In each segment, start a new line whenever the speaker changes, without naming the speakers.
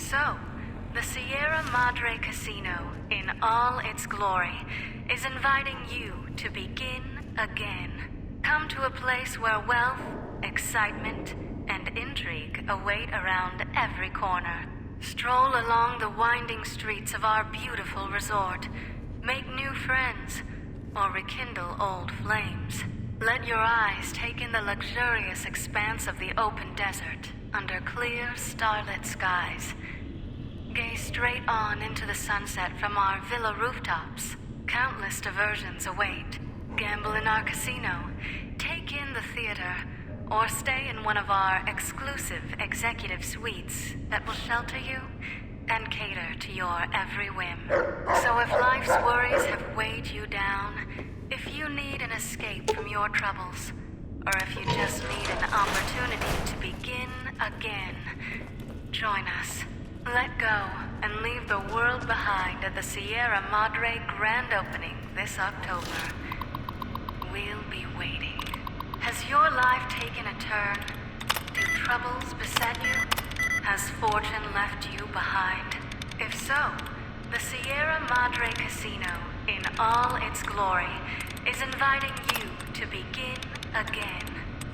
So, the Sierra Madre Casino, in all its glory, is inviting you to begin again. Come to a place where wealth, excitement, and intrigue await around every corner. Stroll along the winding streets of our beautiful resort. Make new friends, or rekindle old flames. Let your eyes take in the luxurious expanse of the open desert under clear, starlit skies. Gaze straight on into the sunset from our villa rooftops. Countless diversions await. Gamble in our casino, take in the theater, or stay in one of our exclusive executive suites that will shelter you and cater to your every whim. So if life's worries have weighed you down, if you need an escape from your troubles, or if you just need an opportunity to begin again, join us. Let go and leave the world behind at the Sierra Madre grand opening this October. We'll be waiting. Has your life taken a turn? Do troubles beset you? Has fortune left you behind? If so, the Sierra Madre Casino, in all its glory, is inviting you to begin again.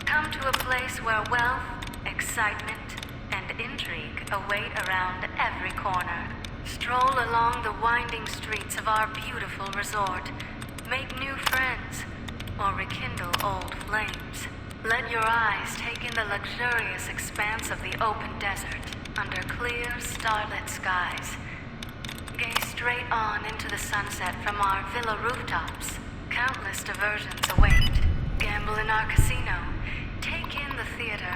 Come to a place where wealth, excitement, and intrigue await around every corner. Stroll along the winding streets of our beautiful resort. Make new friends, or rekindle old flames. Let your eyes take in the luxurious expanse of the open desert under clear, starlit skies. Gaze straight on into the sunset from our villa rooftops. Countless diversions await. Gamble in our casino, take in the theater,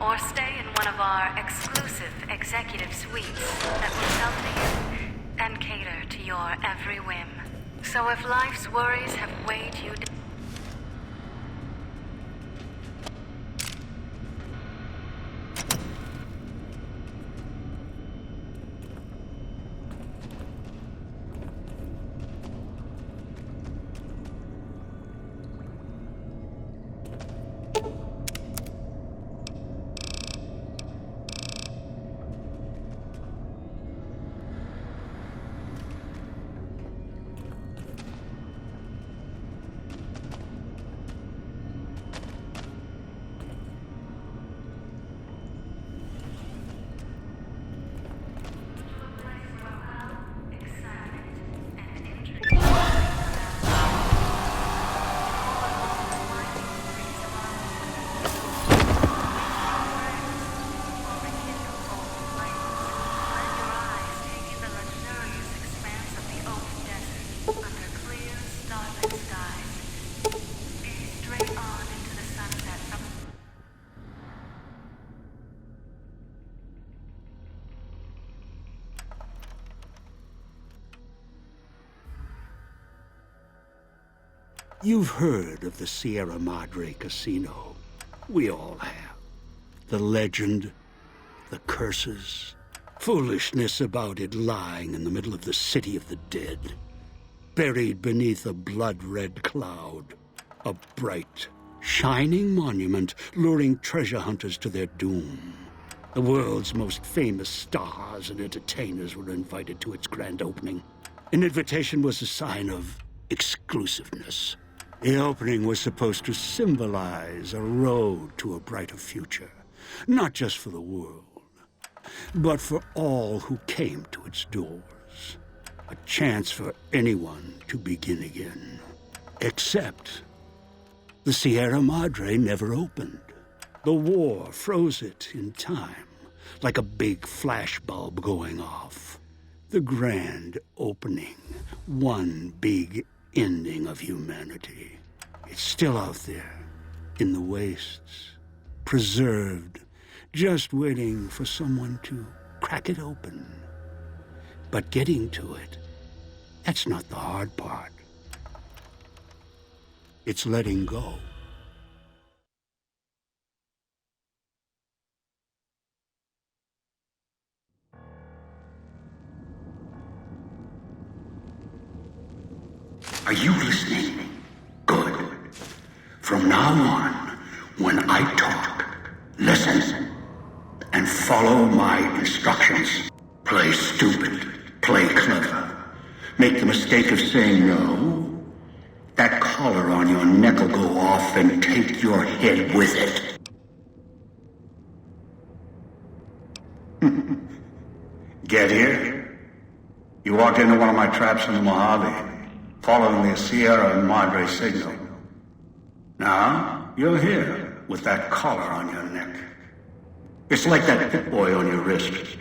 or stay in one of our exclusive executive suites that will shelter you and cater to your every whim. So if life's worries have weighed you down,
You've heard of the Sierra Madre Casino. We all have. The legend, the curses, foolishness about it lying in the middle of the city of the dead, buried beneath a blood-red cloud. A bright, shining monument luring treasure hunters to their doom. The world's most famous stars and entertainers were invited to its grand opening. An invitation was a sign of exclusiveness. The opening was supposed to symbolize a road to a brighter future, not just for the world, but for all who came to its doors. A chance for anyone to begin again. Except the Sierra Madre never opened. The war froze it in time, like a big flashbulb going off. The grand opening, one big ending of humanity. It's still out there, in the wastes, preserved, just waiting for someone to crack it open. But getting to it, that's not the hard part. It's letting go.
Are you listening? Good. From now on, when I talk, listen and follow my instructions. Play stupid. Play clever. Make the mistake of saying no. That collar on your neck will go off and take your head with it. Get here? You walked into one of my traps in the Mojave, following the Sierra Madre signal. Now, you're here with that collar on your neck. It's like that Pip Boy on your wrist,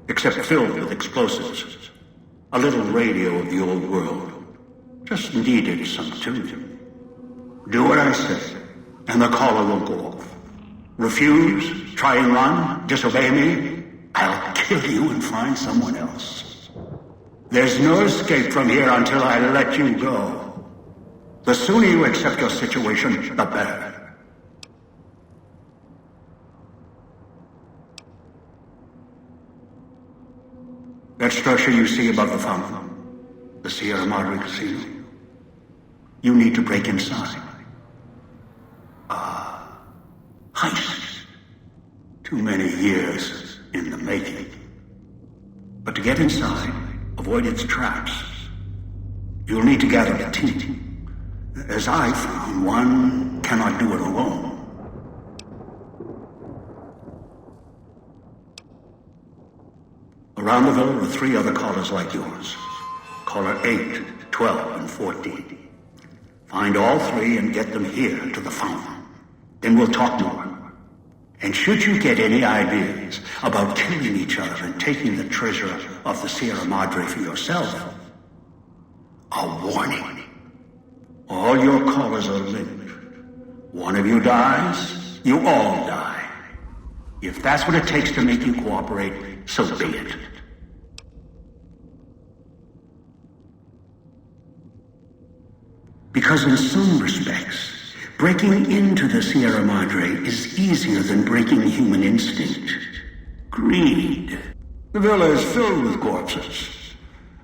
except filled with explosives. A little radio of the old world. Just needed some tuning. Do what I say, and the collar will go off. Refuse, try and run, disobey me, I'll kill you and find someone else. There's no escape from here until I let you go. The sooner you accept your situation, the better. That structure you see above the fountain, the Sierra Madre Casino, you need to break inside. Heist. Too many years in the making. But to get inside, avoid its traps, you'll need to gather a team. As I found, one cannot do it alone. Around the villa are 3 other callers like yours. Caller 8, 12, and 14. Find all 3 and get them here to the fountain. Then we'll talk more. And should you get any ideas about killing each other and taking the treasure of the Sierra Madre for yourself, a warning. All your callers are linked. One of you dies, you all die. If that's what it takes to make you cooperate, so be it. Because in some respects, breaking into the Sierra Madre is easier than breaking human instinct. Greed. The villa is filled with corpses.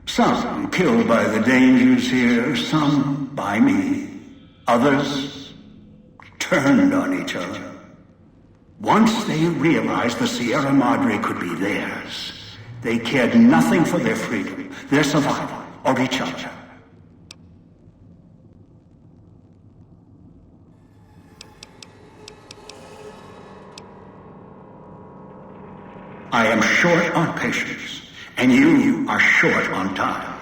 Some killed by the dangers here, some by me. Others turned on each other. Once they realized the Sierra Madre could be theirs, they cared nothing for their freedom, their survival, or each other. I am short on patience, and you are short on time.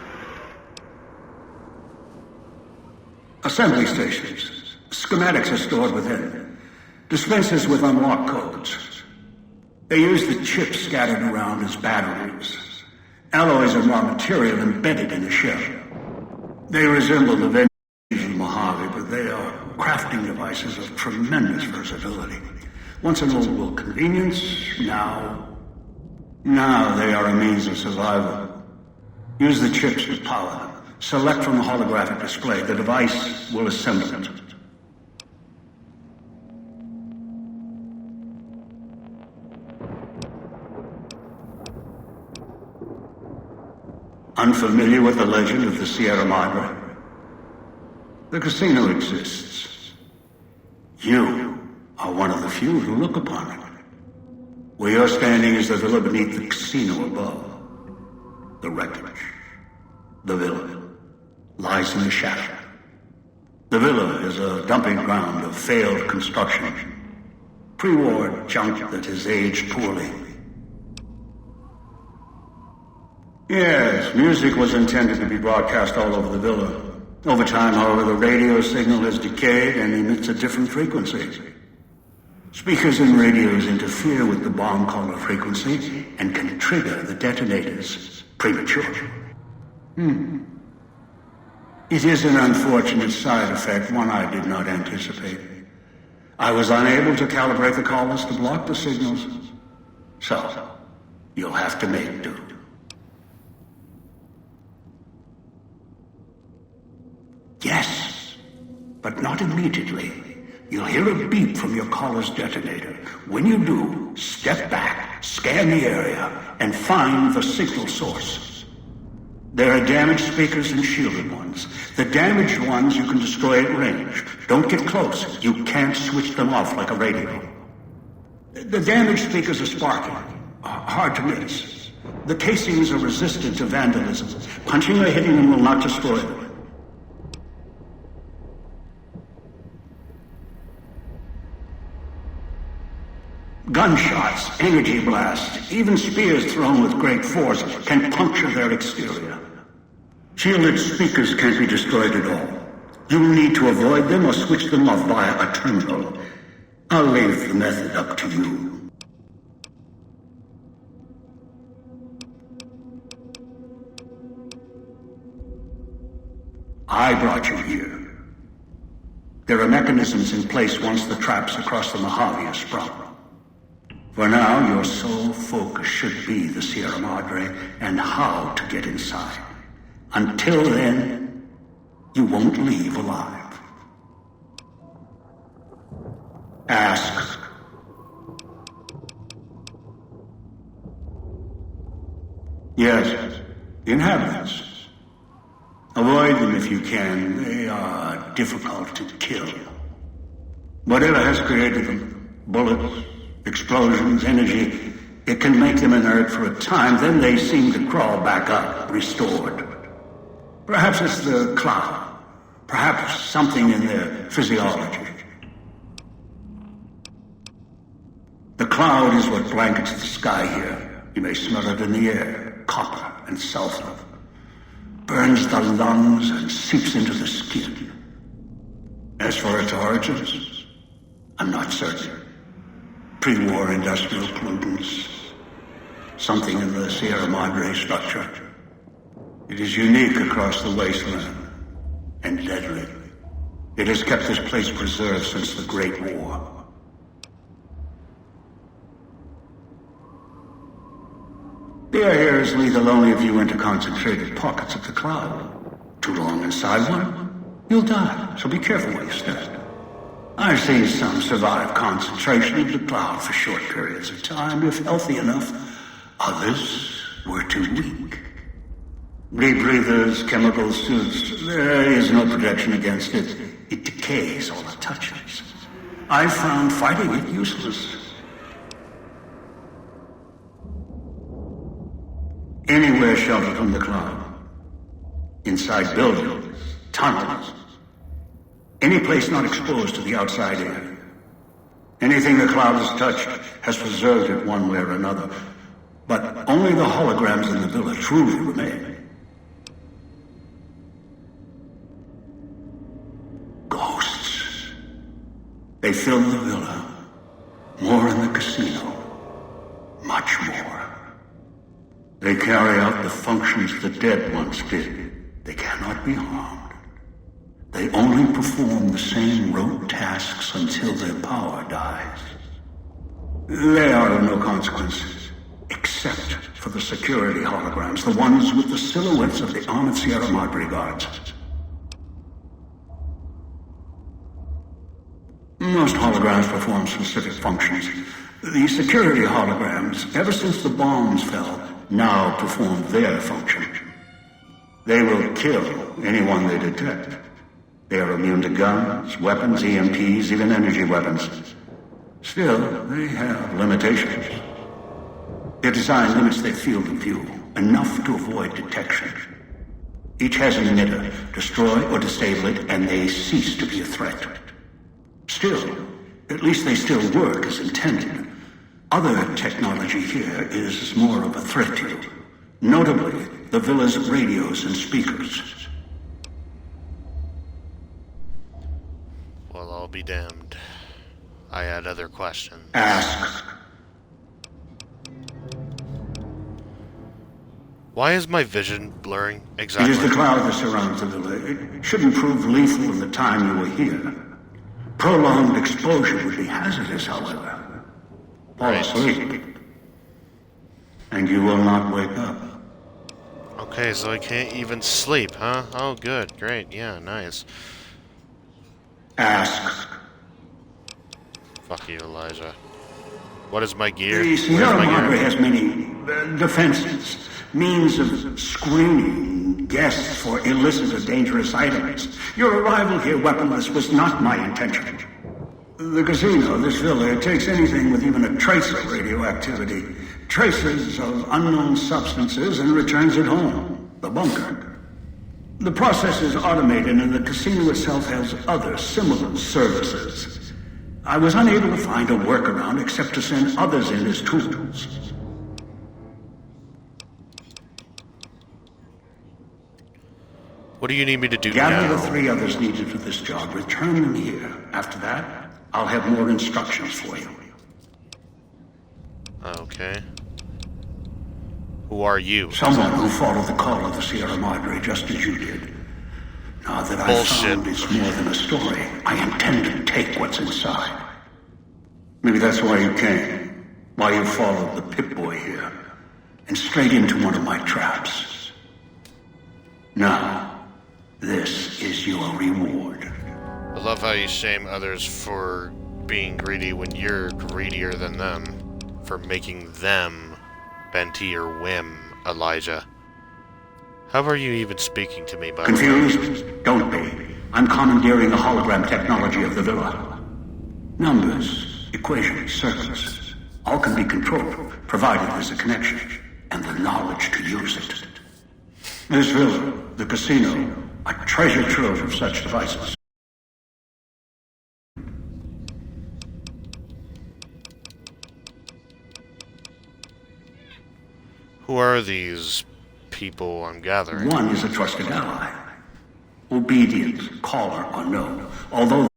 Assembly stations. Schematics are stored within. Dispensers with unlock codes. They use the chips scattered around as batteries. Alloys of raw material embedded in the shell. They resemble the Vengeance of Mojave, but they are crafting devices of tremendous versatility. Once an old world convenience, now they are a means of survival. Use the chips to power them. Select from the holographic display. The device will assemble it. Unfamiliar with the legend of the Sierra Madre? The casino exists. You are one of the few who look upon it. Where you're standing is the villa beneath the casino above. The wreckage. The villa lies in the shadow. The villa is a dumping ground of failed construction. Pre-war junk that has aged poorly. Yes, music was intended to be broadcast all over the villa. Over time, however, the radio signal has decayed and emits a different frequency. Speakers and radios interfere with the bomb caller frequency and can trigger the detonators prematurely. It is an unfortunate side effect, one I did not anticipate. I was unable to calibrate the callers to block the signals. So, you'll have to make do. Yes, but not immediately. You'll hear a beep from your caller's detonator. When you do, step back, scan the area, and find the signal source. There are damaged speakers and shielded ones. The damaged ones you can destroy at range. Don't get close. You can't switch them off like a radio. The damaged speakers are sparking. Hard to miss. The casings are resistant to vandalism. Punching or hitting them will not destroy them. Gunshots, energy blasts, even spears thrown with great force can puncture their exterior. Shielded speakers can't be destroyed at all. You'll need to avoid them or switch them off via a terminal. I'll leave the method up to you. I brought you here. There are mechanisms in place once the traps across the Mojave are sprung. For now, your sole focus should be the Sierra Madre and how to get inside. Until then, you won't leave alive. Ask. Yes, inhabitants. Avoid them if you can. They are difficult to kill. Whatever has created them, bullets, explosions, energy, it can make them inert for a time, then they seem to crawl back up, restored. Perhaps it's the cloud. Perhaps something in their physiology. The cloud is what blankets the sky here. You may smell it in the air, copper and sulfur. Burns the lungs and seeps into the skin. As for its origins, I'm not certain. Pre-war industrial pollutants. Something in the Sierra Madre structure. It is unique across the wasteland. And deadly. It has kept this place preserved since the Great War. The air here is lethal only if you enter concentrated pockets of the cloud. Too long inside one, you'll die, so be careful where you stand. I've seen some survive concentration of the cloud for short periods of time, if healthy enough. Others were too weak. Rebreathers, chemical suits, there is no protection against it. It decays all it touches. I've found fighting it useless. Anywhere sheltered from the cloud. Inside buildings, tunnels. Any place not exposed to the outside air. Anything the cloud has touched has preserved it one way or another. But only the holograms in the villa truly remain. Ghosts. They fill the villa. More in the casino. Much more. They carry out the functions the dead once did. They cannot be harmed. They only perform the same rote tasks until their power dies. They are of no consequence, except for the security holograms, the ones with the silhouettes of the armored Sierra Madre guards. Most holograms perform specific functions. The security holograms, ever since the bombs fell, now perform their function. They will kill anyone they detect. They are immune to guns, weapons, EMPs, even energy weapons. Still, they have limitations. Their design limits their field of view, enough to avoid detection. Each has an emitter. Destroy or disable it, and they cease to be a threat. Still, at least they still work as intended. Other technology here is more of a threat to you. Notably, the villa's radios and speakers.
Well, I'll be damned. I had other questions.
Ask.
Why is my vision blurring
It
exactly?
is the cloud that surrounds the villa. It shouldn't prove lethal in the time you were here. Prolonged exposure would be hazardous, however. Fall
Right.
asleep. And you will not wake up.
Okay, so I can't even sleep, huh? Oh, good, great, yeah, nice.
Ask.
Fuck you, Elijah. What is my gear?
The
Where's
Sierra
my
Madre
gear?
has many defenses, means of screening guests for illicit or dangerous items. Your arrival here weaponless was not my intention. The casino, this villa, it takes anything with even a trace of radioactivity, traces of unknown substances, and returns it home. The bunker. The process is automated, and the casino itself has other similar services. I was unable to find a workaround except to send others in as tools.
What do you need me to do
Gather
now?
the 3 others needed for this job. Return them here. After that, I'll have more instructions for you.
Okay. Who are you?
Someone who followed the call of the Sierra Madre just as you did. Now that I've found it's more than a story, I intend to take what's inside. Maybe that's why you came. Why you followed the Pip-Boy here. And straight into one of my traps. Now, this is your reward.
I love how you shame others for being greedy when you're greedier than them. For making them bend to your whim, Elijah. How are you even speaking to me, by the way?
Confused? Don't be. I'm commandeering the hologram technology of the villa. Numbers, equations, circuits, all can be controlled, provided there's a connection, and the knowledge to use it. This villa, the casino, a treasure trove of such devices.
Who are these people I'm gathering?
One is a trusted ally. Obedient, caller, unknown. Although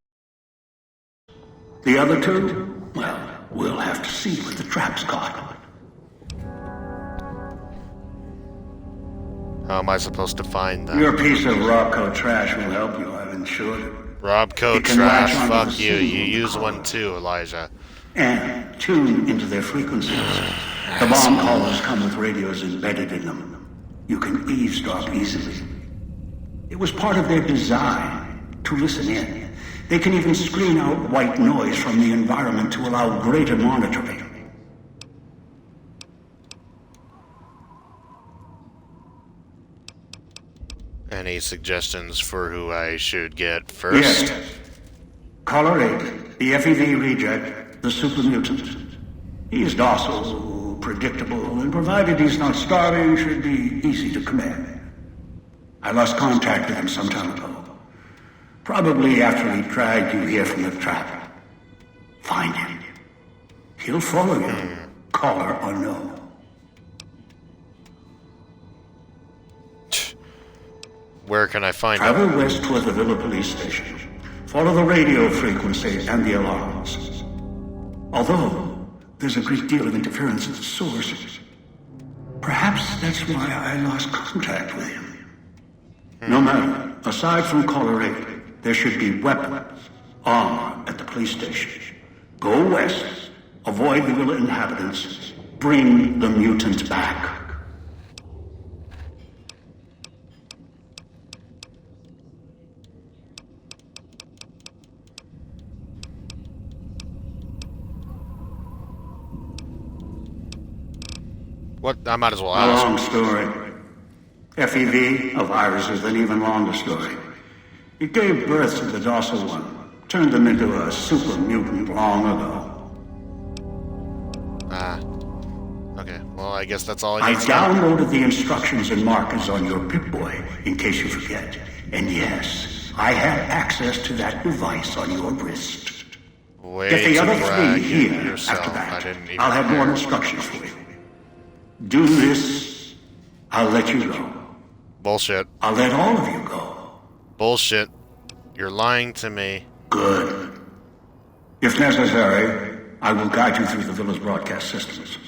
the other 2, well, we'll have to see what the trap's got.
How am I supposed to find them?
Your piece of Robco trash will help you, I've insured it.
Robco
It can latch
trash,
onto
fuck
the
you. You
signal
use
collar.
one too, Elijah.
And tune into their frequencies. The bomb collars come with radios embedded in them. You can eavesdrop easily. It was part of their design to listen in. They can even screen out white noise from the environment to allow greater monitoring.
Any suggestions for who I should get first?
Yes. Caller 8, the FEV reject, the super mutant. He's docile, predictable, and provided he's not starving, should be easy to command. I lost contact with him some time ago. Probably after he dragged you here from the trap. Find him. He'll follow you, caller or no.
Where can I find
Travel
him?
west toward the Villa police station. Follow the radio frequency and the alarms. Although, there's a great deal of interference at the source. Perhaps that's why I lost contact with him. No matter. Aside from Caller 8, there should be weapons, armor at the police station. Go west. Avoid the Villa inhabitants. Bring the mutant back.
What? I might as well
A
ask.
long story. FEV, a virus, is an even longer story. It gave birth to the docile one, turned them into a super mutant long ago.
Okay. Well, I guess that's all I need
I've
to know.
downloaded the instructions and markers on your Pip-Boy, in case you forget. And yes, I have access to that device on your wrist.
Way
Get the
to
other
brag
3 here
yourself.
after
I
that.
didn't even
I'll have more
care.
instructions for you. Do this, I'll let you go.
Bullshit.
I'll let all of you go.
Bullshit. You're lying to me.
Good. If necessary, I will guide you through the villa's broadcast systems.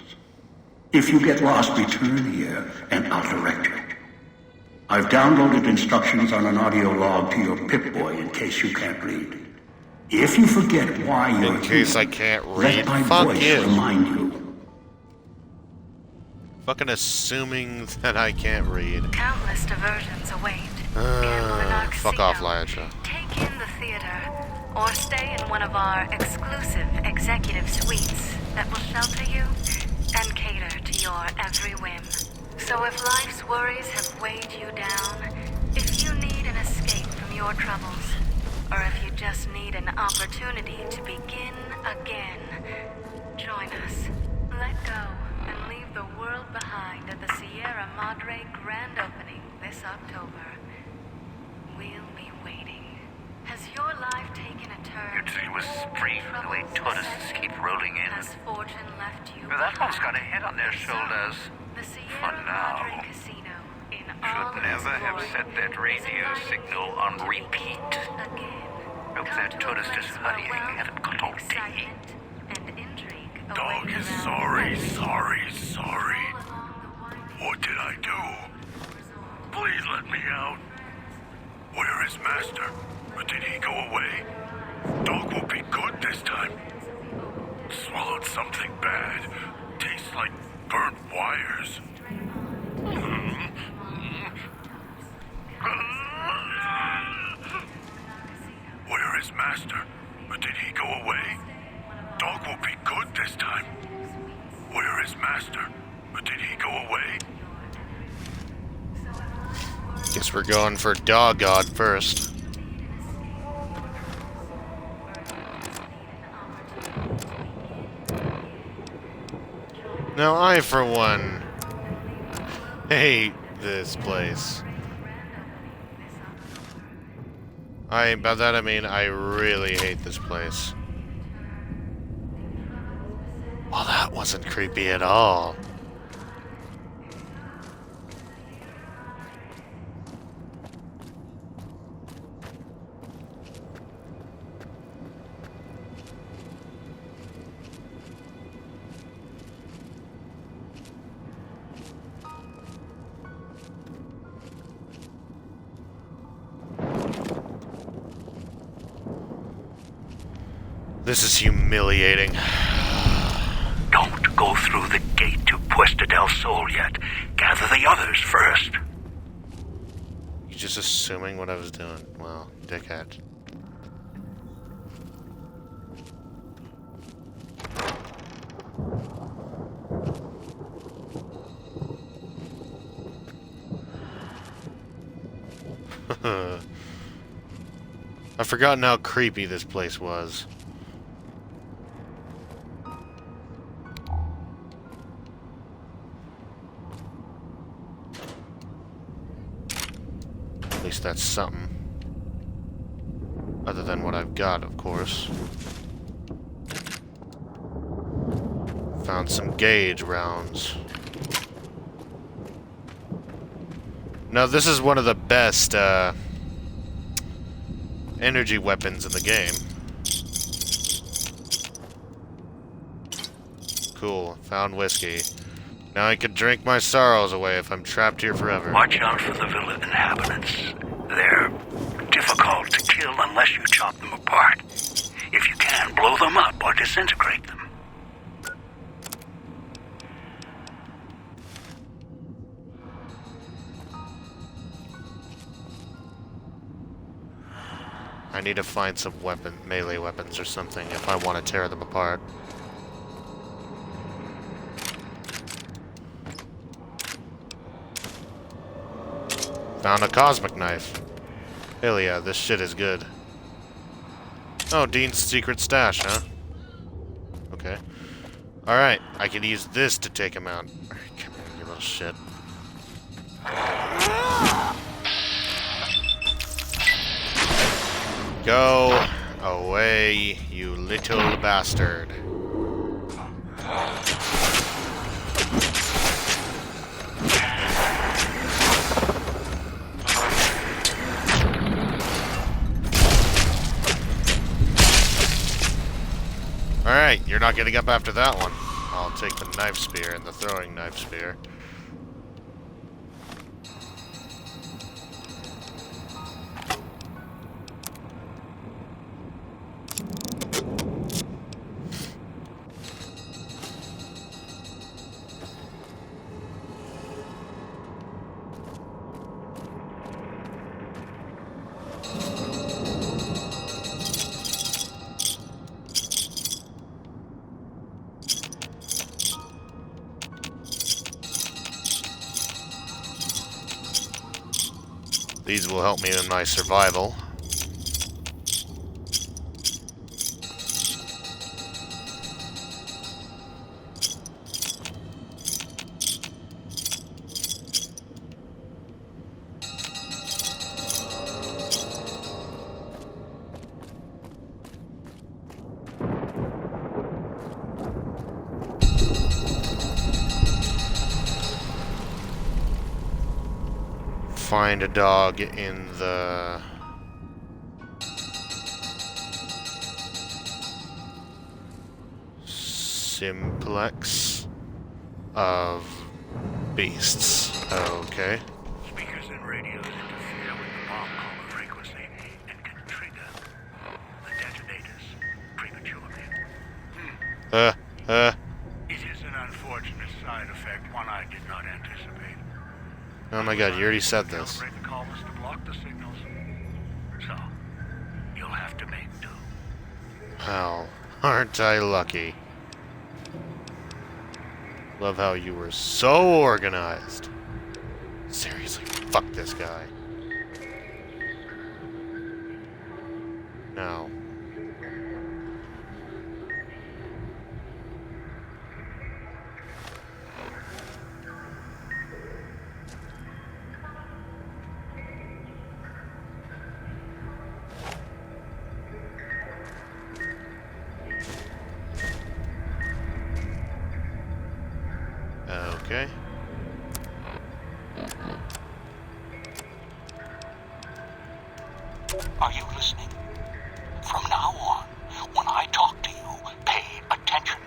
If you get lost, return here, and I'll direct you. I've downloaded instructions on an audio log to your Pip-Boy in case you can't read. If you forget why you're
In case
here,
I can't
let
read.
my
Fuck
voice
you.
remind you.
Fucking assuming that I can't read.
Countless diversions await. In Monarch
Fuck off,
Casino.
Elijah.
Take in the theater, or stay in one of our exclusive executive suites that will shelter you and cater to your every whim. So if life's worries have weighed you down, if you need an escape from your troubles, or if you just need an opportunity to begin again, join us. Let go and leave the world behind at the Sierra Madre grand opening this October. We'll be waiting. Has your life taken a turn?
You'd say it was strange the way tourists keep rolling in.
Has fortune left you?
Well, that one's got a head on their shoulders.
The
For
Sierra
now.
Madre Casino in all
Should
its
never have
glory
set that
is
radio
inviting
signal
you
on
to
repeat.
begin again.
Hope
Come
that
to a
tourist is
place where
hurrying.
wealth,
Haven't got all day.
excitement, and intrigue
Dog
await
is
around
sorry,
every
sorry, sorry.
all along the winding
What did I do? Please let me out. Where is Master? Or did he go away? Dog will be good this time. Swallowed something bad. Tastes like burnt wires. Where is Master? Or did he go away? Dog will be good this time. Where is Master? Or did he go away?
Guess we're going for Dog God first. Now I, for one, hate this place. By that I mean I really hate this place. Well, that wasn't creepy at all. This is humiliating.
Don't go through the gate to Puesta del Sol yet. Gather the others first.
You just assuming what I was doing. Well, dickhead. I've forgotten how creepy this place was. At least that's something. Other than what I've got, of course. Found some gauge rounds. Now, this is one of the best, energy weapons in the game. Cool. Found whiskey. Now I can drink my sorrows away if I'm trapped here forever.
Watch out for the villa inhabitants. They're difficult to kill unless you chop them apart. If you can, blow them up or disintegrate them.
I need to find some melee weapons or something if I want to tear them apart. Found a cosmic knife. Hell yeah, this shit is good. Oh, Dean's secret stash, huh? Okay. Alright, I can use this to take him out. Come here, you little shit. Go away, you little bastard. Alright, you're not getting up after that one. I'll take the knife spear and the throwing knife spear. These will help me in my survival. find a dog in the... simplex of beasts. Okay.
Speakers and radios interfere with the bomb caller frequency and can trigger the detonators prematurely. It is an unfortunate side effect, one I did not anticipate.
Oh my god, you already said this.
Calibrate the callers to block the signals. So, you'll have to make do.
Wow, aren't I lucky? Love how you were so organized. Seriously, fuck this guy. No. Okay.
Are you listening? From now on, when I talk to you, pay attention.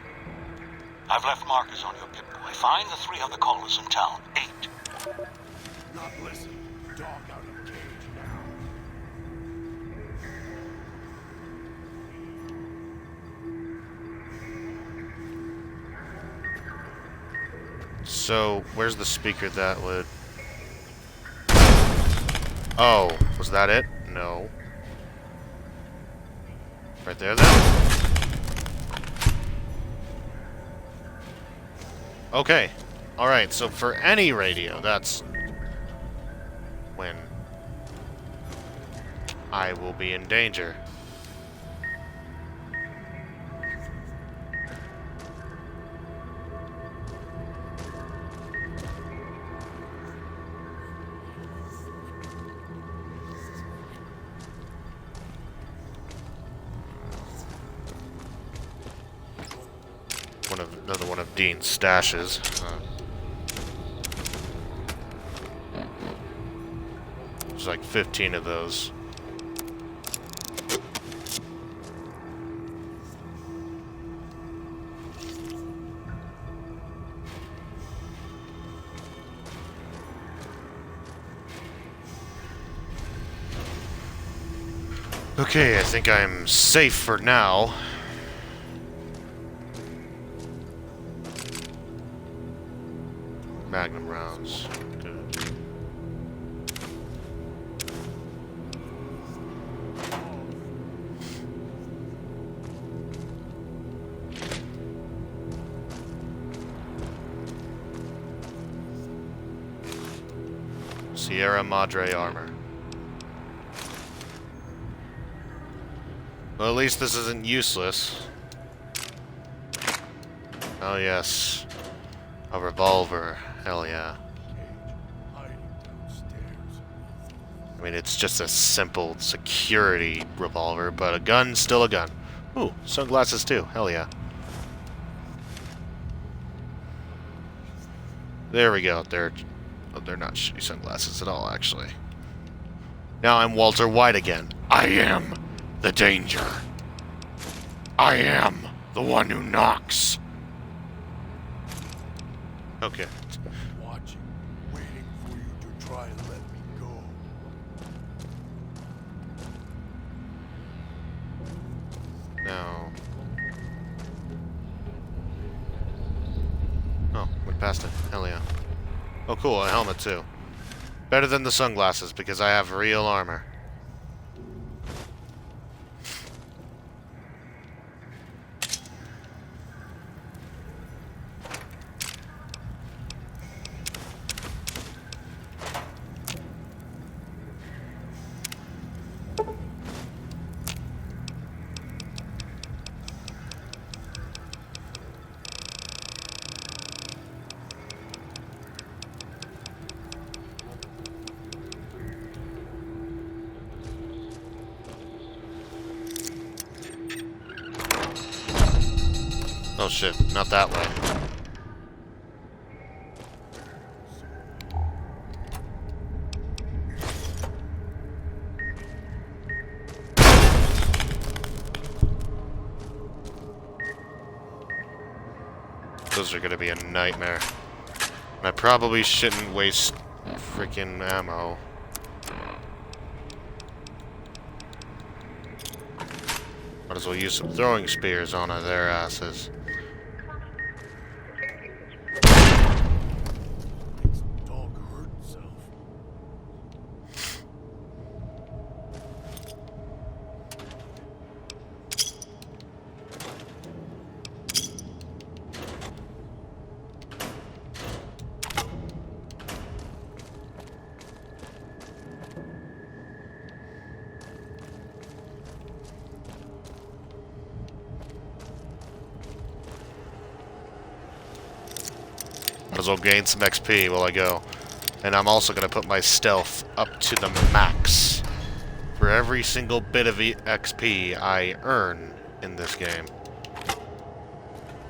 I've left markers on your Pip-Boy. Find the 3 other callers in town. 8.
Not listen. Dog out of cage now.
So, where's the speaker that would... Oh, was that it? No. Right there, then. Okay. Alright, so for any radio, that's when I will be in danger. Another one of Dean's stashes. There's like 15 of those. Okay, I think I'm safe for now. Magnum rounds. Good. Sierra Madre armor. Well, at least this isn't useless. Oh yes. A revolver. Hell yeah. I mean, it's just a simple security revolver, but a gun's still a gun. Ooh, sunglasses too. Hell yeah. There we go. They're not shitty sunglasses at all, actually. Now I'm Walter White again. I am the danger. I am the one who knocks. Okay.
Watching, waiting for you to try and let me go.
Now. Oh, went past it. Hell yeah. Oh, cool. A helmet, too. Better than the sunglasses, because I have real armor. Oh shit, not that way. Those are gonna be a nightmare. And I probably shouldn't waste freaking ammo. Might as well use some throwing spears on their asses.
Dog hurt himself.
Might as well gain some XP while I go. And I'm also going to put my stealth up to the max. For every single bit of XP I earn in this game.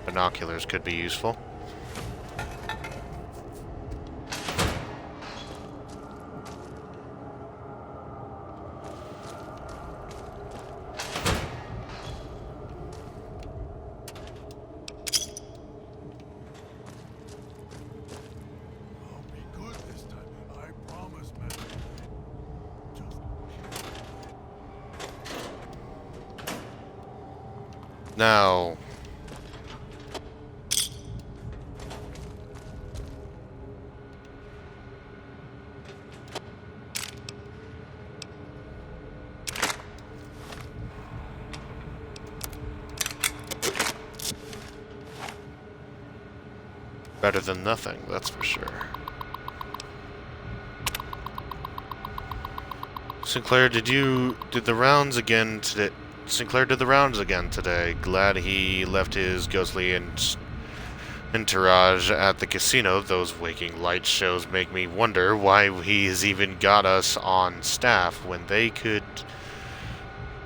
Binoculars could be useful.
I'll be good this time. I promise, man. Just
Now... better than nothing, that's for sure. Sinclair, did the rounds again today? Sinclair did the rounds again today. Glad he left his ghostly entourage at the casino. Those waking light shows make me wonder why he has even got us on staff when they could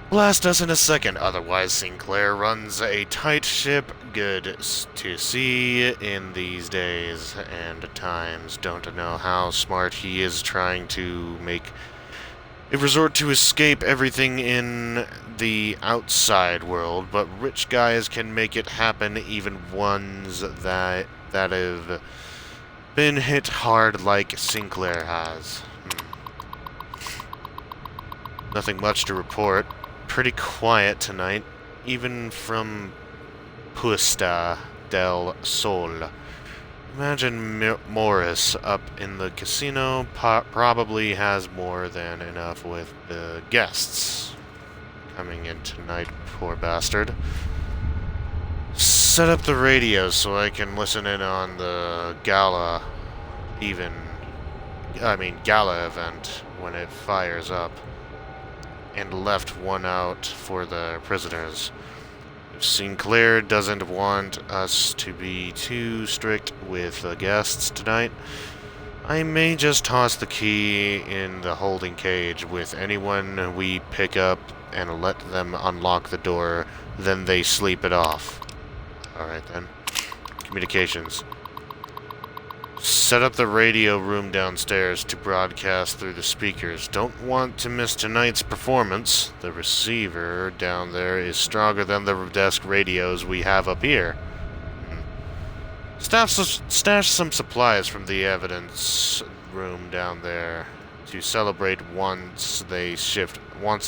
blast us in a second. Otherwise, Sinclair runs a tight ship. Good to see in these days and times. Don't know how smart he is trying to make a resort to escape everything in the outside world, but rich guys can make it happen, even ones that have been hit hard like Sinclair has. Nothing much to report. Pretty quiet tonight, even from Puesta del Sol. Imagine Morris up in the casino probably has more than enough with the guests coming in tonight, poor bastard. Set up the radio so I can listen in on the gala event when it fires up, and left one out for the prisoners. If Sinclair doesn't want us to be too strict with the guests tonight, I may just toss the key in the holding cage with anyone we pick up and let them unlock the door, then they sleep it off. Alright then. Communications. Set up the radio room downstairs to broadcast through the speakers. Don't want to miss tonight's performance. The receiver down there is stronger than the desk radios we have up here. Stash some supplies from the evidence room down there to celebrate once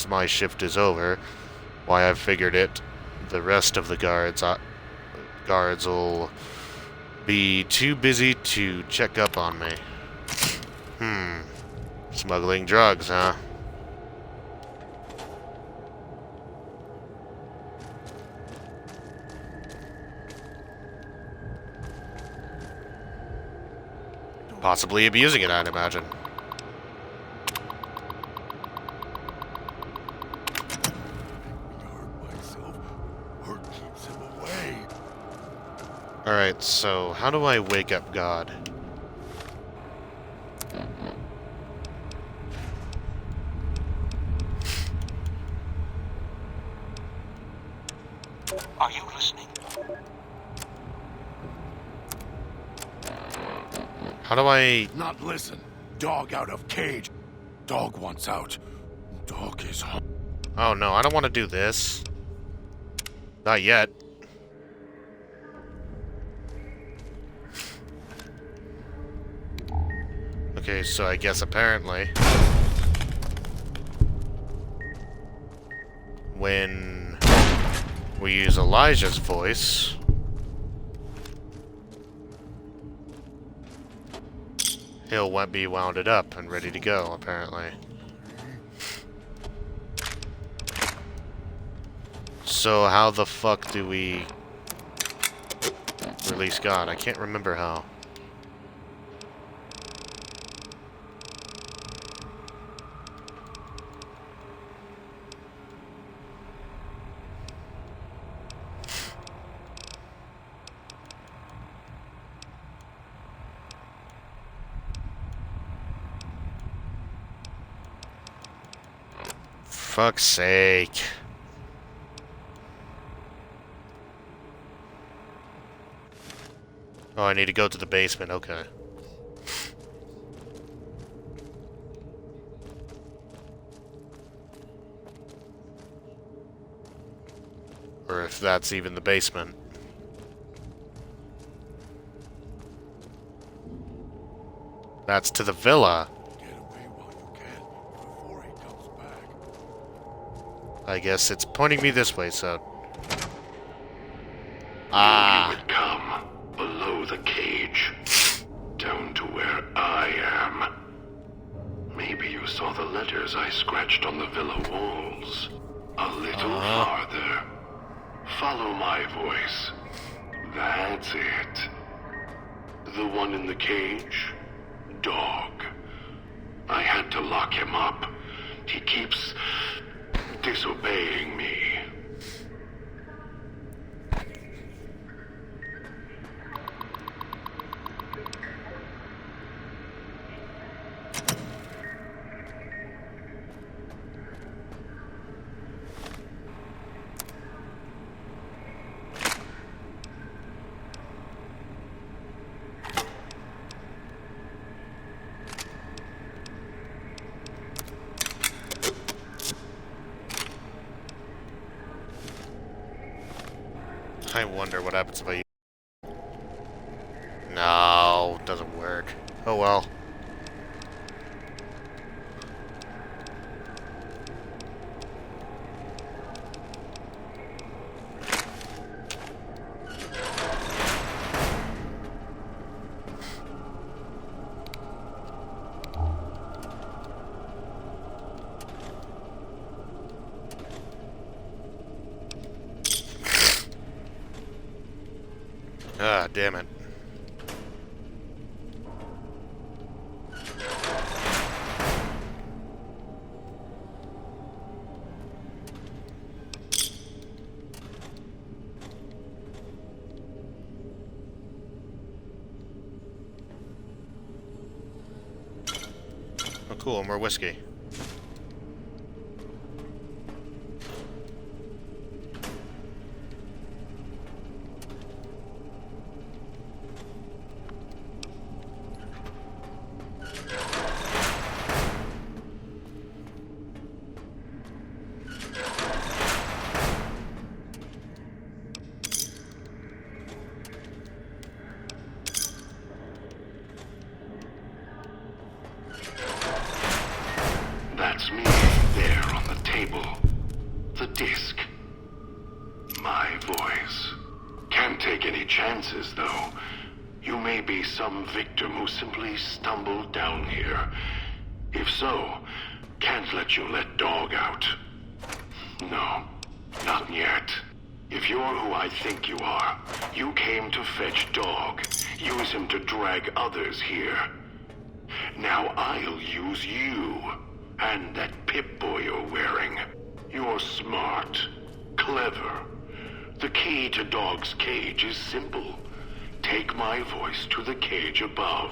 my shift is over. Why, I've figured it. The rest of the guards will be too busy to check up on me. Smuggling drugs, huh? Possibly abusing it, I'd imagine.
hurt myself. Hurt keeps him away.
Alright, so how do I wake up God?
Are you listening?
How do I...
Not listen. Dog out of cage. Dog wants out. Dog is home.
Oh no, I don't want to do this. Not yet. Okay, so I guess apparently when we use Elijah's voice, he'll be wounded up and ready to go, apparently. So how the fuck do we release God? I can't remember how. Fuck's sake. Oh, I need to go to the basement, okay. Or if that's even the basement. That's to the villa.
Get away while you can, before he comes back.
I guess it's pointing me this way, so... Ah.
You would come below the cage, down to where I am. Maybe you saw the letters I scratched on the villa walls. A little farther. Follow my voice. That's it. The one in the cage? Dog. I had to lock him up. He keeps disobeying me.
I wonder what happens if I... No, doesn't work. Oh well. Ah, damn it. Oh, cool, more whiskey.
That's me, there on the table. The disc. My voice. Can't take any chances, though. You may be some victim who simply stumbled down here. If so, can't let you let Dog out. No, not yet. If you're who I think you are, you came to fetch Dog. Use him to drag others here. Now I'll use you. And that Pip-Boy you're wearing. You're smart. Clever. The key to Dog's cage is simple. Take my voice to the cage above.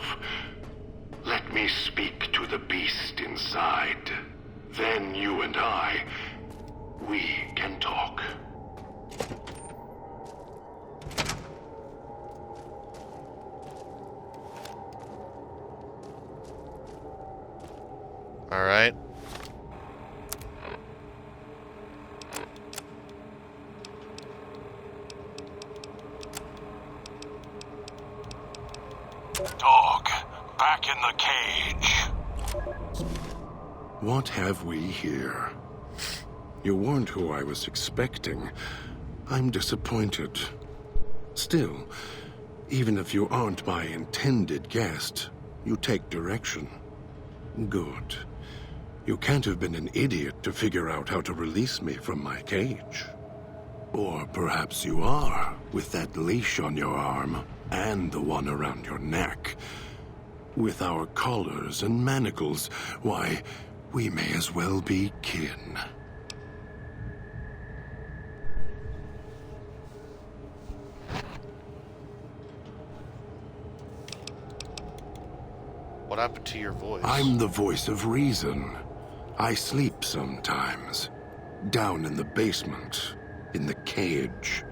Let me speak to the beast inside. Then you and I, we can talk.
All right.
Dog, back in the cage.
What have we here? You weren't who I was expecting. I'm disappointed. Still, even if you aren't my intended guest, you take direction. Good. You can't have been an idiot to figure out how to release me from my cage. Or perhaps you are, with that leash on your arm, and the one around your neck. With our collars and manacles, why, we may as well be kin.
What happened to your voice?
I'm the voice of reason. I sleep sometimes. Down in the basement. In the cage.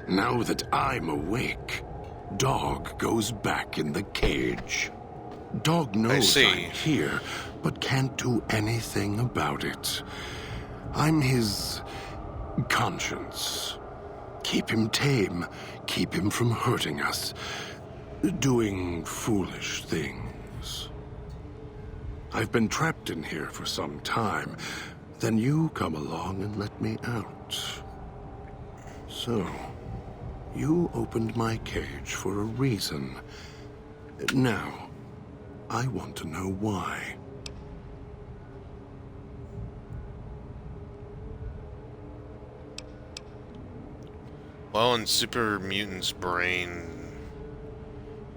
Now that I'm awake, Dog goes back in the cage. Dog knows I'm here, but can't do anything about it. I'm his conscience. Keep him tame, keep him from hurting us, doing foolish things. I've been trapped in here for some time. Then you come along and let me out. So, you opened my cage for a reason. Now, I want to know why.
Well, in super mutants' brain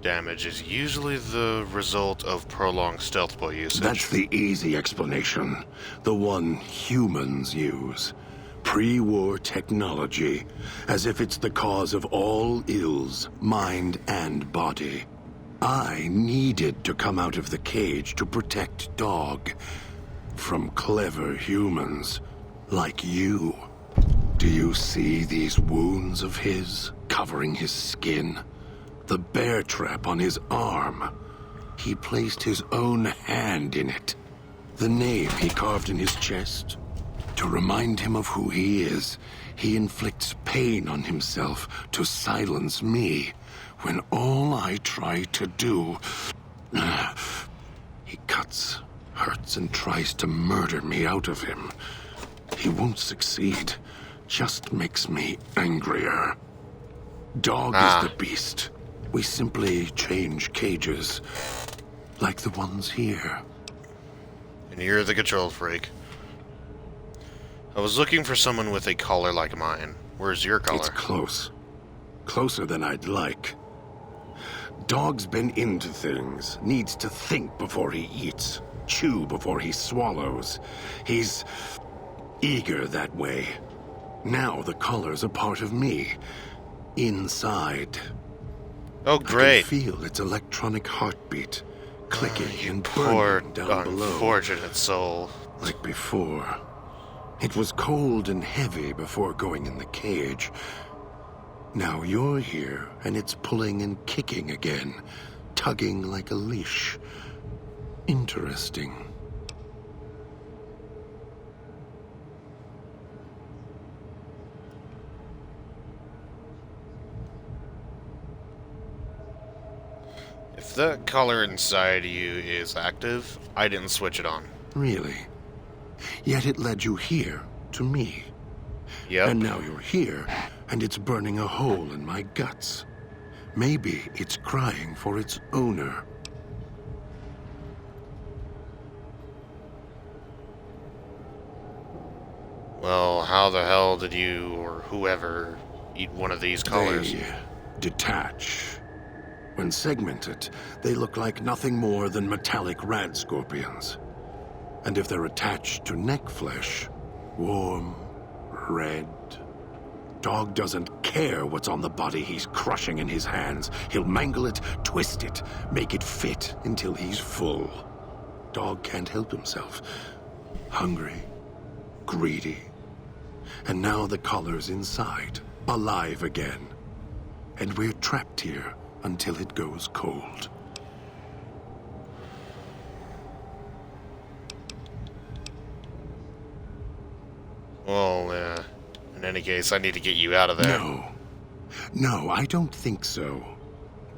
damage is usually the result of prolonged stealth boy usage.
That's the easy explanation. The one humans use. Pre-war technology. As if it's the cause of all ills, mind and body. I needed to come out of the cage to protect Dog. From clever humans. Like you. Do you see these wounds of his, covering his skin? The bear trap on his arm. He placed his own hand in it. The name he carved in his chest. To remind him of who he is, he inflicts pain on himself to silence me, when all I try to do... He cuts, hurts, and tries to murder me out of him. He won't succeed, just makes me angrier. Dog is the beast. We simply change cages, like the ones here.
And you're the control freak. I was looking for someone with a collar like mine. Where's your collar?
It's close. Closer than I'd like. Dog's been into things. Needs to think before he eats. Chew before he swallows. He's eager that way. Now the collar's a part of me. Inside.
Oh, great.
I can feel its electronic heartbeat. Clicking and
Poor
burning down below.
unfortunate soul.
Like before. It was cold and heavy before going in the cage. Now you're here, and it's pulling and kicking again, tugging like a leash. Interesting.
If that collar inside you is active, I didn't switch it on.
Really? Yet it led you here, to me.
Yep.
And now you're here, and it's burning a hole in my guts. Maybe it's crying for its owner.
Well, how the hell did you, or whoever, eat one of these collars?
They detach. When segmented, they look like nothing more than metallic rad scorpions. And if they're attached to neck flesh, warm, red. Dog doesn't care what's on the body he's crushing in his hands. He'll mangle it, twist it, make it fit until he's full. Dog can't help himself. Hungry, greedy. And now the collar's inside, alive again. And we're trapped here until it goes cold.
Well, in any case, I need to get you out of there.
No, I don't think so.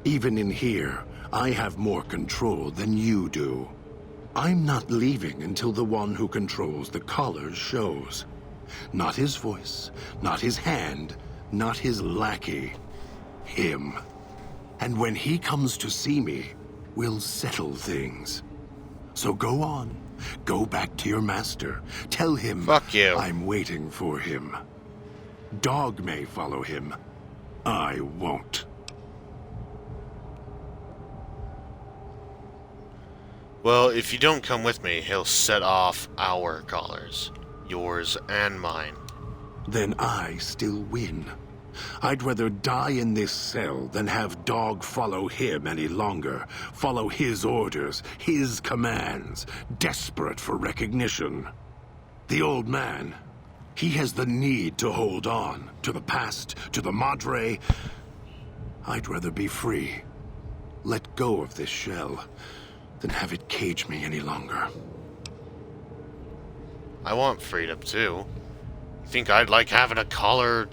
Even in here,
I have more control than you do. I'm not leaving until the one who controls the collars shows. Not his voice, not his hand, not his lackey. Him. And when he comes to see me, we'll settle things. So go on. Go back to your master. Tell him
Fuck you.
I'm waiting for him. Dog may follow him. I won't.
Well, if you don't come with me, he'll set off our collars. Yours and mine.
Then I still win. I'd rather die in this cell than have Dog follow him any longer. Follow his orders, his commands, desperate for recognition. The old man, he has the need to hold on to the past, to the Madre. I'd rather be free. Let go of this shell than have it cage me any longer.
I want freedom too. You think I'd like having a collar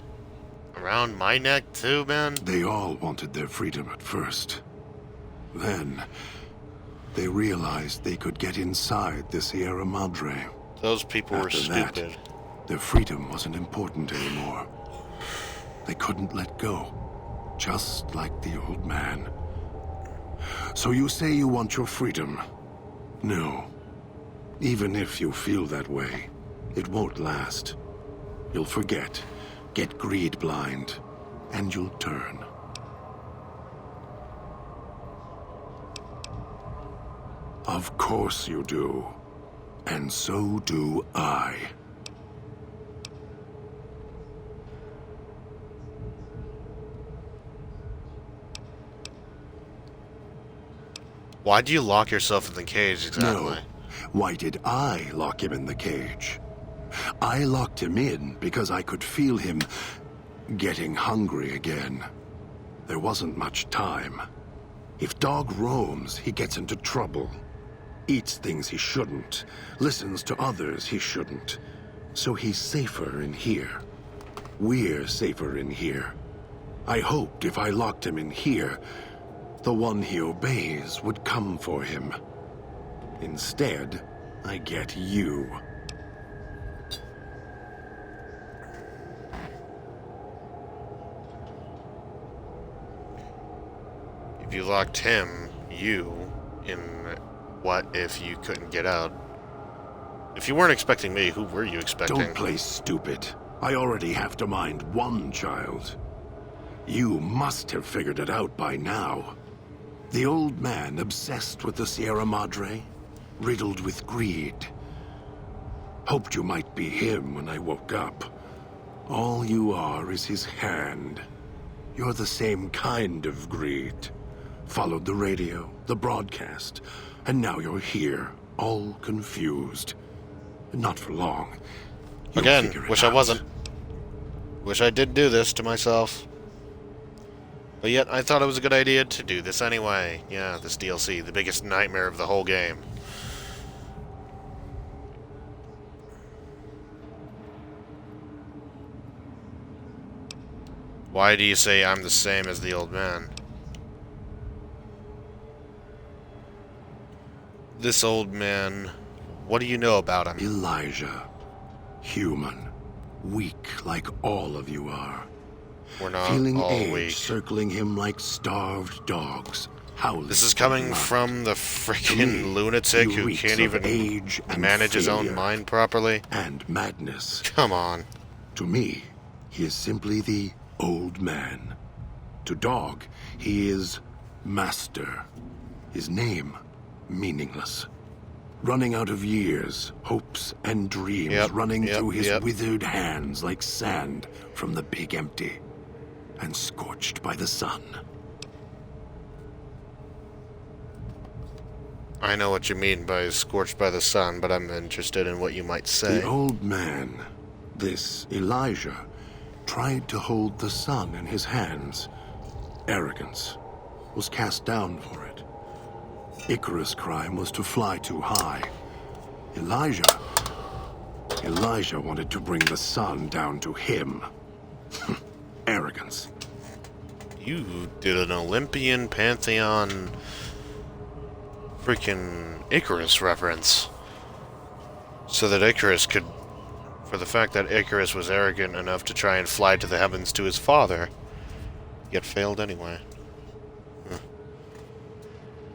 around my neck too, man?
They all wanted their freedom at first. Then, they realized they could get inside the Sierra Madre.
Those people were
After that,
stupid.
their freedom wasn't important anymore. They couldn't let go, just like the old man. So you say you want your freedom? No. Even if you feel that way, it won't last. You'll forget, get greed blind, and you'll turn. Of course you do. And so do I.
Why do you lock yourself in the cage exactly?
No. Why did I lock him in the cage? I locked him in because I could feel him getting hungry again. There wasn't much time. If Dog roams, he gets into trouble. Eats things he shouldn't. Listens to others he shouldn't. So he's safer in here. We're safer in here. I hoped if I locked him in here, the one he obeys would come for him. Instead, I get you.
If you locked him, you, in what if you couldn't get out? If you weren't expecting me, who were you expecting?
Don't play stupid. I already have to mind one child. You must have figured it out by now. The old man obsessed with the Sierra Madre, riddled with greed. Hoped you might be him when I woke up. All you are is his hand. You're the same kind of greed. Followed the radio, the broadcast, and now you're here, all confused. Not for long. You'll
Again,
figure it
wish I
out.
wasn't. Wish I did do this to myself. But yet, I thought it was a good idea to do this anyway. Yeah, this DLC, the biggest nightmare of the whole game. Why do you say I'm the same as the old man? This old man, what do you know about him?
Elijah. Human. Weak like all of you are.
We're not
Feeling
all
age
weak.
circling him like starved dogs. Howling
This is
for
coming
blood.
from the
To
freaking
me,
lunatic
he
who
reeks
can't
of
even
age and
manage his own
failure
mind properly.
and madness.
Come on.
To me, he is simply the old man. To Dog, he is Master. His name, meaningless. Running out of years, hopes and dreams
Yep,
running
yep,
through his
yep.
withered hands like sand from the big empty, and scorched by the sun.
I know what you mean by scorched by the sun, but I'm interested in what you might say.
The old man, this Elijah, tried to hold the sun in his hands. Arrogance was cast down for it. Icarus' crime was to fly too high. Elijah wanted to bring the sun down to him. Arrogance.
You did an Olympian Pantheon freaking Icarus reference. So that Icarus could... For the fact that Icarus was arrogant enough to try and fly to the heavens to his father, yet failed anyway.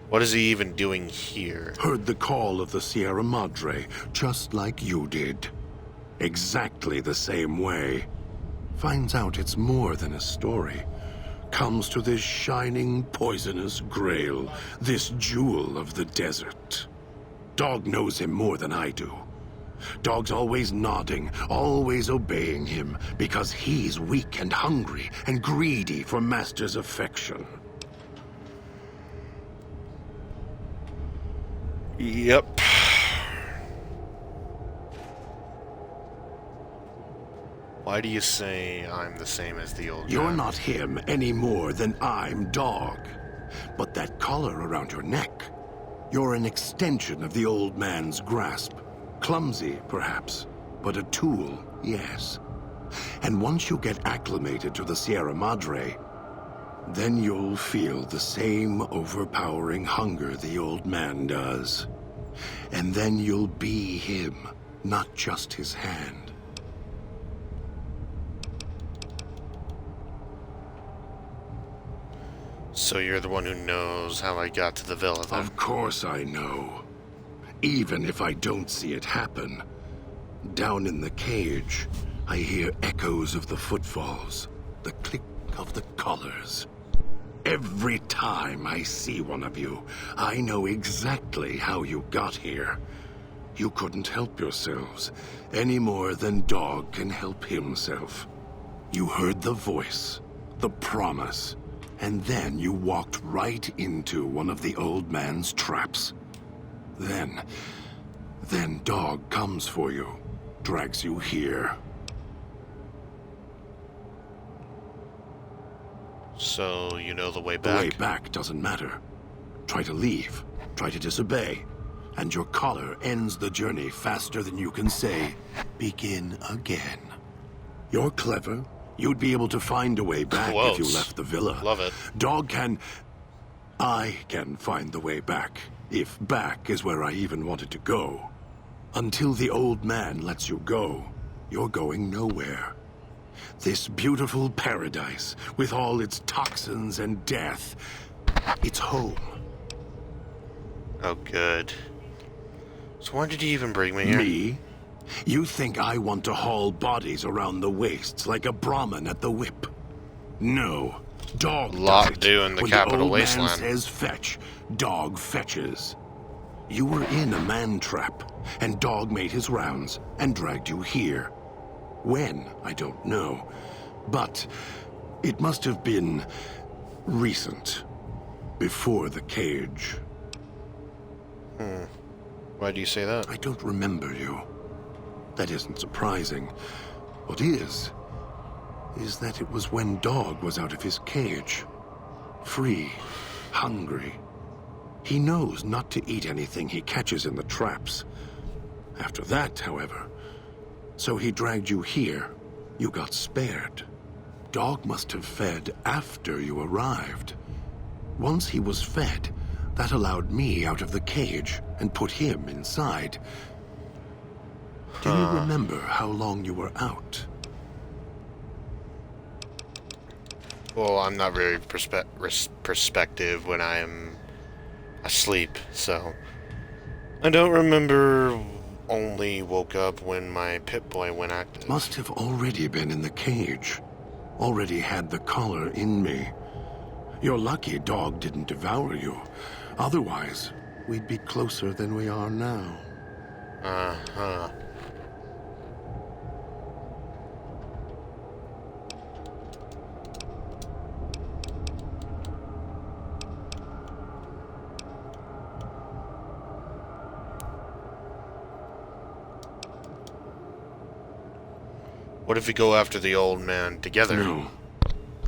What is he even doing here?
Heard the call of the Sierra Madre, just like you did. Exactly the same way. Finds out it's more than a story. Comes to this shining, poisonous grail, this jewel of the desert. Dog knows him more than I do. Dog's always nodding, always obeying him, because he's weak and hungry and greedy for Master's affection.
Yep. Why do you say I'm the same as the old
You're
man?
not him any more than I'm Dog. But that collar around your neck, you're an extension of the old man's grasp. Clumsy, perhaps, but a tool, yes. And once you get acclimated to the Sierra Madre, then you'll feel the same overpowering hunger the old man does. And then you'll be him, not just his hand.
So you're the one who knows how I got to the villa, then?
Of course I know. Even if I don't see it happen. Down in the cage, I hear echoes of the footfalls, the click of the collars. Every time I see one of you, I know exactly how you got here. You couldn't help yourselves, any more than Dog can help himself. You heard the voice, the promise, and then you walked right into one of the old man's traps. Then Dog comes for you, drags you here.
So you know the way
The
back?
way back doesn't matter. Try to leave, try to disobey, and your collar ends the journey faster than you can say, begin again. You're clever. You'd be able to find a way back if you
Close.
left the villa.
Love it.
Dog can... I can find the way back, if back is where I even wanted to go. Until the old man lets you go, you're going nowhere. This beautiful paradise, with all its toxins and death, it's home.
Oh, good. So why did you even bring me here?
Me? You think I want to haul bodies around the wastes like a Brahmin at the whip? No. Dog
Lot
does it.
do in the
When
capital
the old
wasteland.
man says fetch, Dog fetches. You were in a man trap, and Dog made his rounds and dragged you here. When, I don't know. But it must have been recent. Before the cage.
Why do you say that?
I don't remember you. That isn't surprising. What is that it was when Dog was out of his cage. Free, hungry. He knows not to eat anything he catches in the traps. After that, however, so he dragged you here. You got spared. Dog must have fed after you arrived. Once he was fed, that allowed me out of the cage and put him inside. Do you remember how long you were out?
Well, I'm not very perspective when I'm asleep, so... I don't remember, only woke up when my Pip-Boy went active.
Must have already been in the cage. Already had the collar in me. You're lucky Dog didn't devour you. Otherwise, we'd be closer than we are now.
Uh-huh. What if we go after the old man together?
No.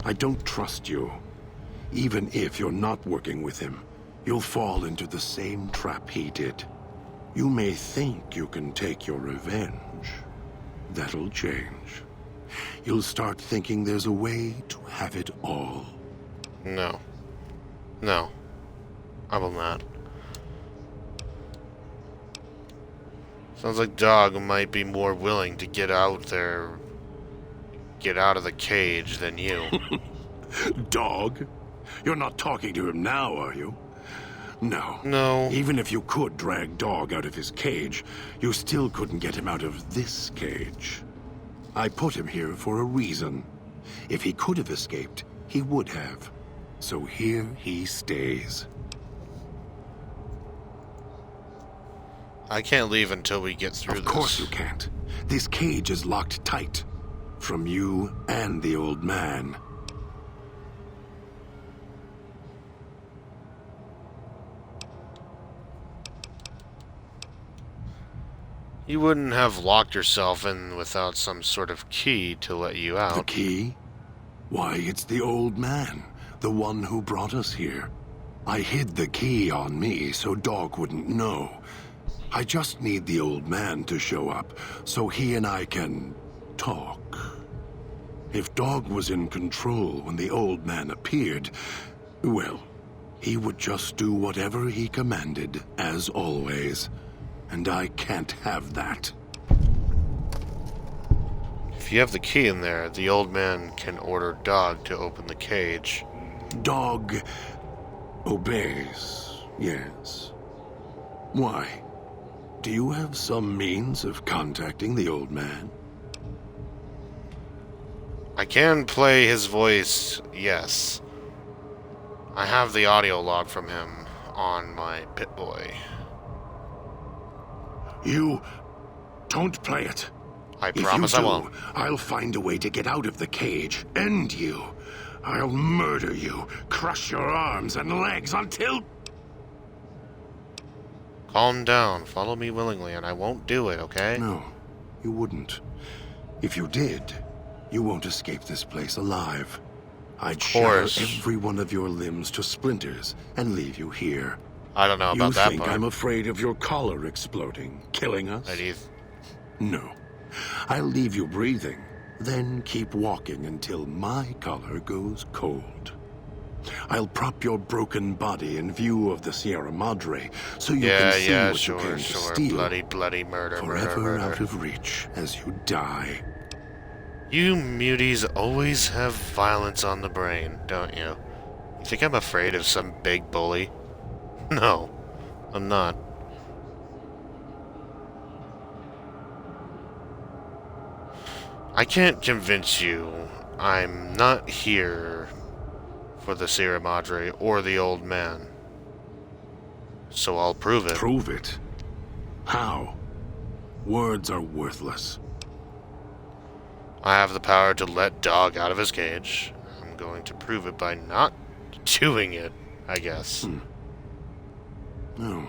I don't trust you. Even if you're not working with him, you'll fall into the same trap he did. You may think you can take your revenge. That'll change. You'll start thinking there's a way to have it all.
No. No. I will not. Sounds like Dog might be more willing to get out there, get out of the cage than you.
Dog? You're not talking to him now, are you? No.
No.
Even if you could drag Dog out of his cage, you still couldn't get him out of this cage. I put him here for a reason. If he could have escaped, he would have. So here he stays.
I can't leave until we get through this.
Of course you can't. This cage is locked tight. From you and the old man.
You wouldn't have locked yourself in without some sort of key to let you out.
The key? Why, it's the old man. The one who brought us here. I hid the key on me so Dog wouldn't know. I just need the old man to show up so he and I can talk. If Dog was in control when the old man appeared, well, he would just do whatever he commanded, as always. And I can't have that.
If you have the key in there, the old man can order Dog to open the cage.
Dog obeys, yes. Why? Do you have some means of contacting the old man?
I can play his voice, yes. I have the audio log from him on my Pip-Boy.
You don't play it.
I promise I won't.
I'll find a way to get out of the cage. End you. I'll murder you. Crush your arms and legs until...
Calm down. Follow me willingly, and I won't do it, okay?
No, you wouldn't. If you did, you won't escape this place alive. I'd shatter every one of your limbs to splinters and leave you here.
I don't know about that part.
You think I'm afraid of your collar exploding, killing us? No. I'll leave you breathing, then keep walking until my collar goes cold. I'll prop your broken body in view of the Sierra Madre, so you can see what you came to steal.
Bloody murder,
forever out of reach as you die.
You muties always have violence on the brain, don't you? You think I'm afraid of some big bully? No, I'm not. I can't convince you I'm not here for the Sierra Madre or the old man. So I'll prove it.
Prove it? How? Words are worthless.
I have the power to let Dog out of his cage. I'm going to prove it by not doing it, I guess.
No.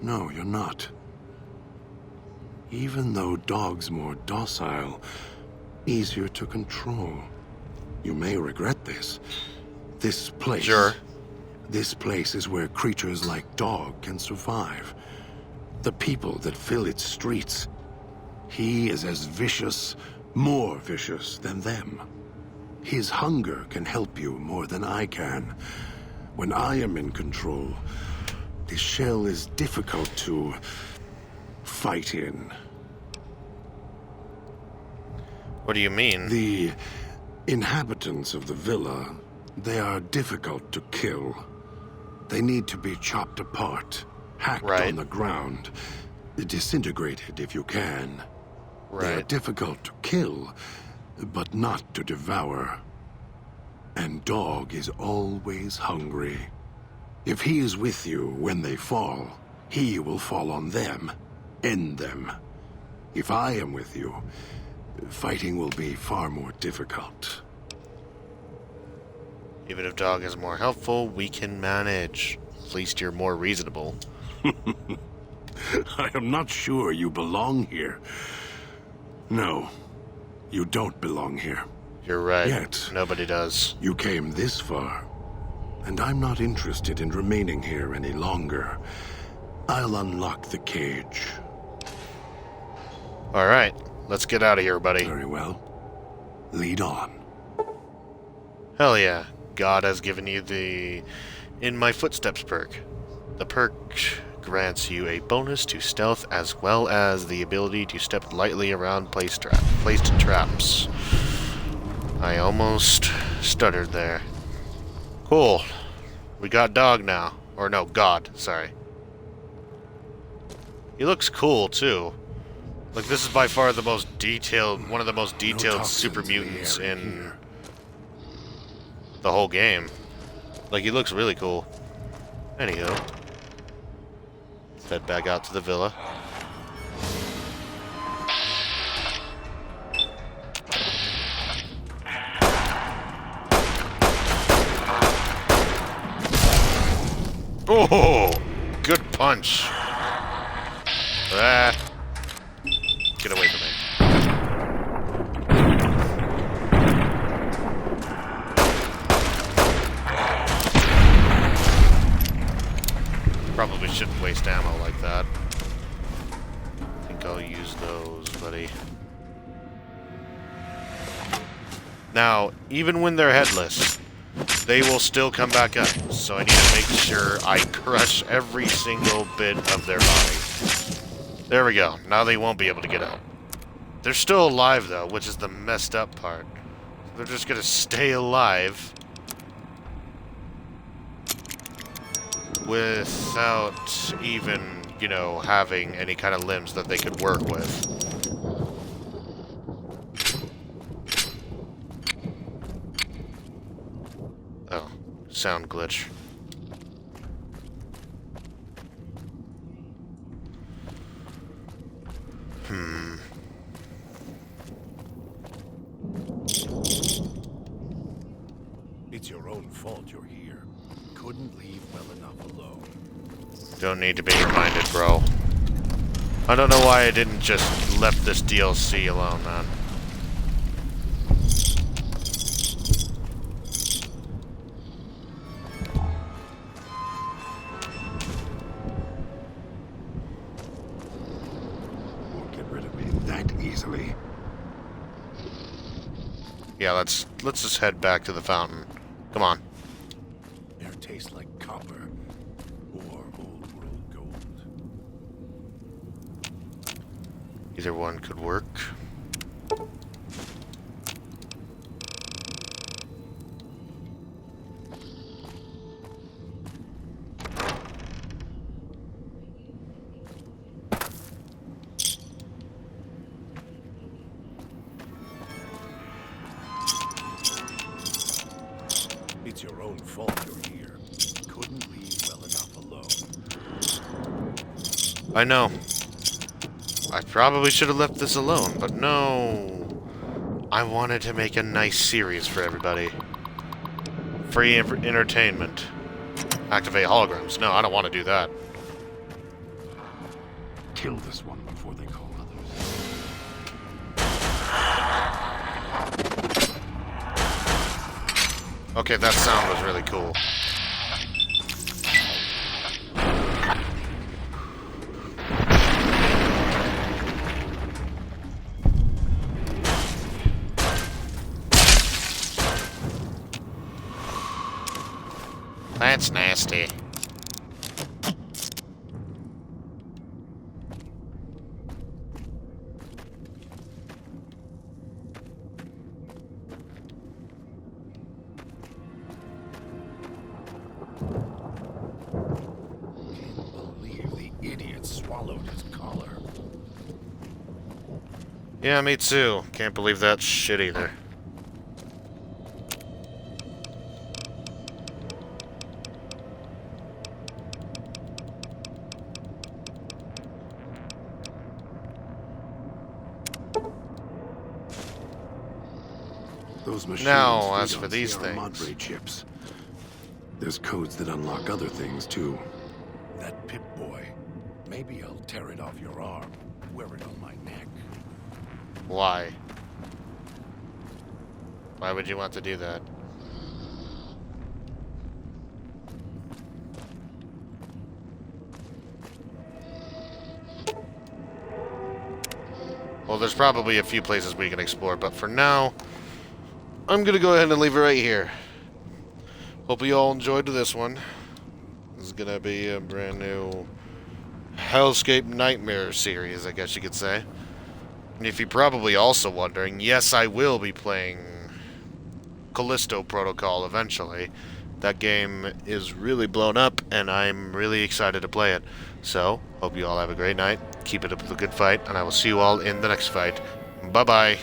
No, you're not. Even though Dog's more docile, easier to control. You may regret this. This place...
Sure.
This place is where creatures like Dog can survive. The people that fill its streets. He is as vicious, more vicious than them. His hunger can help you more than I can. When I am in control, the shell is difficult to fight in.
What do you mean?
The inhabitants of the villa, they are difficult to kill. They need to be chopped apart, hacked on the ground, disintegrated if you can. They are difficult to kill, but not to devour. And Dog is always hungry. If he is with you when they fall, he will fall on them, end them. If I am with you, fighting will be far more difficult.
Even if Dog is more helpful, we can manage. At least you're more reasonable.
I am not sure you belong here. No, you don't belong here.
You're right.
Yet.
Nobody does.
You came this far, and I'm not interested in remaining here any longer. I'll unlock the cage.
All right, let's get out of here, buddy.
Very well. Lead on.
Hell yeah. God has given you the In My Footsteps perk. The perk grants you a bonus to stealth as well as the ability to step lightly around placed traps. I almost stuttered there. Cool. We got Dog now. Or no, God, sorry. He looks cool, too. Like, this is by far the most detailed, one of the most detailed super mutants in the whole game. Like, he looks really cool. Anywho. Let's head back out to the villa. Oh! Good punch. Ah. Get away from me. Probably shouldn't waste ammo like that. I think I'll use those, buddy. Now, even when they're headless, they will still come back up. So I need to make sure I crush every single bit of their body. There we go. Now they won't be able to get out. They're still alive, though, which is the messed up part. They're just gonna stay alive without even, you know, having any kind of limbs that they could work with. Oh, sound glitch.
It's your own fault you're here. Couldn't leave well enough alone.
Don't need to be reminded, bro. I don't know why I didn't just left this DLC alone, man.
Won't get rid of me that easily.
Yeah, let's just head back to the fountain. Come on.
Air tastes like copper or old world gold.
Either one could work.
It's your own fault you're here. Couldn't leave well enough alone.
I know. I probably should have left this alone, but no. I wanted to make a nice series for everybody. Free entertainment. Activate holograms. No, I don't want to do that.
Kill this one before they call others.
Okay, that sound was really cool. That's nasty.
Swallowed his collar.
Yeah, me too. Can't believe that shit either.
Those machines
Now, as
feed
for
on
these
Sierra
things.
Madre chips. There's codes that unlock other things too. That Pip-Boy. Maybe I'll tear it off your arm. Wear it on my neck.
Why? Why would you want to do that? Well, there's probably a few places we can explore, but for now, I'm gonna go ahead and leave it right here. Hope you all enjoyed this one. This is gonna be a brand new Hellscape Nightmare series, I guess you could say. And if you're probably also wondering, yes, I will be playing Callisto Protocol eventually. That game is really blown up, and I'm really excited to play it. So, hope you all have a great night, keep it up with a good fight, and I will see you all in the next fight. Bye-bye.